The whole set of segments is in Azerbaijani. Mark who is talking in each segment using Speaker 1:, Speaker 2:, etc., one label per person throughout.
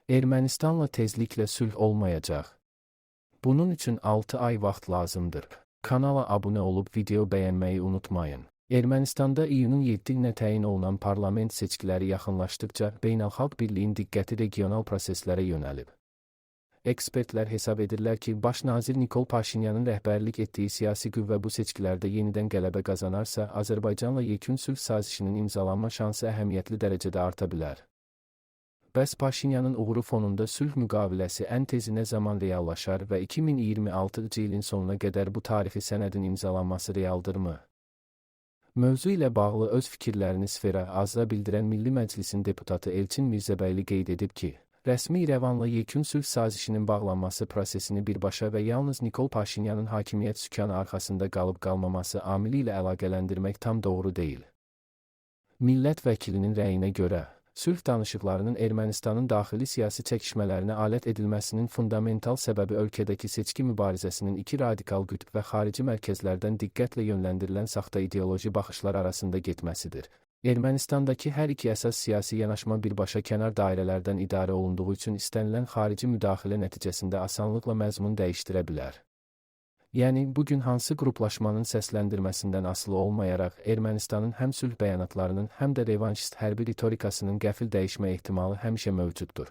Speaker 1: Ermənistanla tezliklə sülh olmayacaq. Bunun üçün 6 ay vaxt lazımdır. Kanala abunə olub video bəyənməyi unutmayın. Ermənistanda iyunun 7-nə təyin olunan parlament seçkiləri yaxınlaşdıqca beynəlxalq birliyin diqqəti regional proseslərə yönəlib. Ekspertlər hesab edirlər ki, baş nazir Nikol Paşinyanın rəhbərlik etdiyi siyasi qüvvə bu seçkilərdə yenidən qələbə qazanarsa, Azərbaycanla yekun sülh sazişinin imzalanma şansı əhəmiyyətli dərəcədə arta bilər. Bəs Paşinyanın uğuru fonunda sülh müqaviləsi ən tezi nə zaman reallaşar və 2026-cı ilin sonuna qədər bu tarixi sənədin imzalanması realdırmı? Mövzu ilə bağlı öz fikirlərini Sfera AZ-a bildirən Milli Məclisin deputatı Elçin Mirzəbəyli qeyd edib ki, rəsmi İrəvanla yekun sülh sazişinin bağlanması prosesini birbaşa və yalnız Nikol Paşinyanın hakimiyyət sükanı arxasında qalıb-qalmaması amili ilə əlaqələndirmək tam doğru deyil. Millət vəkilinin rəyinə görə, sülh danışıqlarının Ermənistanın daxili siyasi çəkişmələrinə alət edilməsinin fundamental səbəbi ölkədəki seçki mübarizəsinin iki radikal qütb və xarici mərkəzlərdən diqqətlə yönləndirilən saxta ideoloji baxışlar arasında getməsidir. Ermənistandakı hər iki əsas siyasi yanaşma birbaşa kənar dairələrdən idarə olunduğu üçün istənilən xarici müdaxilə nəticəsində asanlıqla məzmun dəyişdirə bilər. Yəni, bugün hansı qruplaşmanın səsləndirməsindən asılı olmayaraq, Ermənistanın həm sülh bəyanatlarının, həm də revanşist hərbi ritorikasının qəfil dəyişmə ehtimalı həmişə mövcuddur.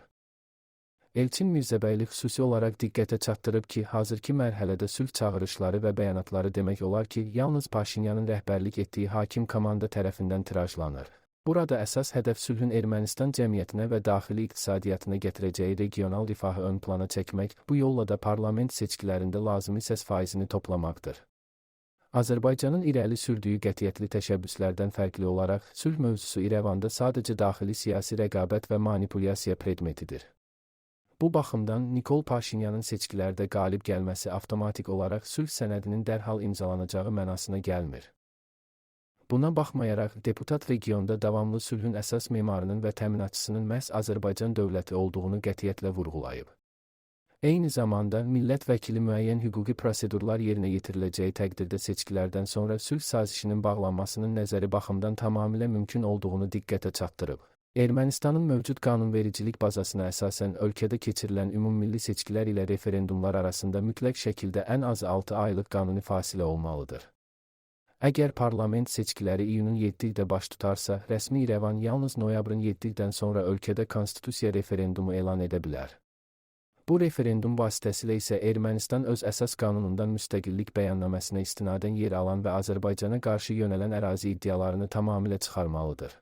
Speaker 1: Elçin Mirzəbəyli xüsusi olaraq diqqətə çatdırıb ki, hazırki mərhələdə sülh çağırışları və bəyanatları demək olar ki, yalnız Paşinyanın rəhbərlik etdiyi hakim komanda tərəfindən tirajlanır. Burada əsas hədəf sülhün Ermənistan cəmiyyətinə və daxili iqtisadiyyatına gətirəcəyi regional rifahı ön plana çəkmək, bu yolla da parlament seçkilərində lazımi səs faizini toplamaqdır. Azərbaycanın irəli sürdüyü qətiyyətli təşəbbüslərdən fərqli olaraq, sülh mövzusu İrəvanda sadəcə daxili siyasi rəqabət və manipulyasiya predmetidir. Bu baxımdan Nikol Paşinyanın seçkilərdə qalib gəlməsi avtomatik olaraq sülh sənədinin dərhal imzalanacağı mənasına gəlmir. Buna baxmayaraq, deputat regionda davamlı sülhün əsas memarının və təminatçısının məhz Azərbaycan dövləti olduğunu qətiyyətlə vurğulayıb. Eyni zamanda, millət vəkili müəyyən hüquqi prosedurlar yerinə yetiriləcəyi təqdirdə seçkilərdən sonra sülh sazişinin bağlanmasının nəzəri baxımdan tamamilə mümkün olduğunu diqqətə çatdırıb. Ermənistanın mövcud qanunvericilik bazasına əsasən ölkədə keçirilən ümummilli seçkilər ilə referendumlar arasında mütləq şəkildə ən az 6 aylıq qanuni fasilə olmalıdır. Əgər parlament seçkiləri iyunun 7-də baş tutarsa, rəsmi İrəvan yalnız noyabrın 7-dən sonra ölkədə konstitusiya referendumu elan edə bilər. Bu referendum vasitəsilə isə Ermənistan öz əsas qanunundan müstəqillik bəyannaməsinə istinadən yer alan və Azərbaycana qarşı yönələn ərazi iddialarını tamamilə çıxarmalıdır.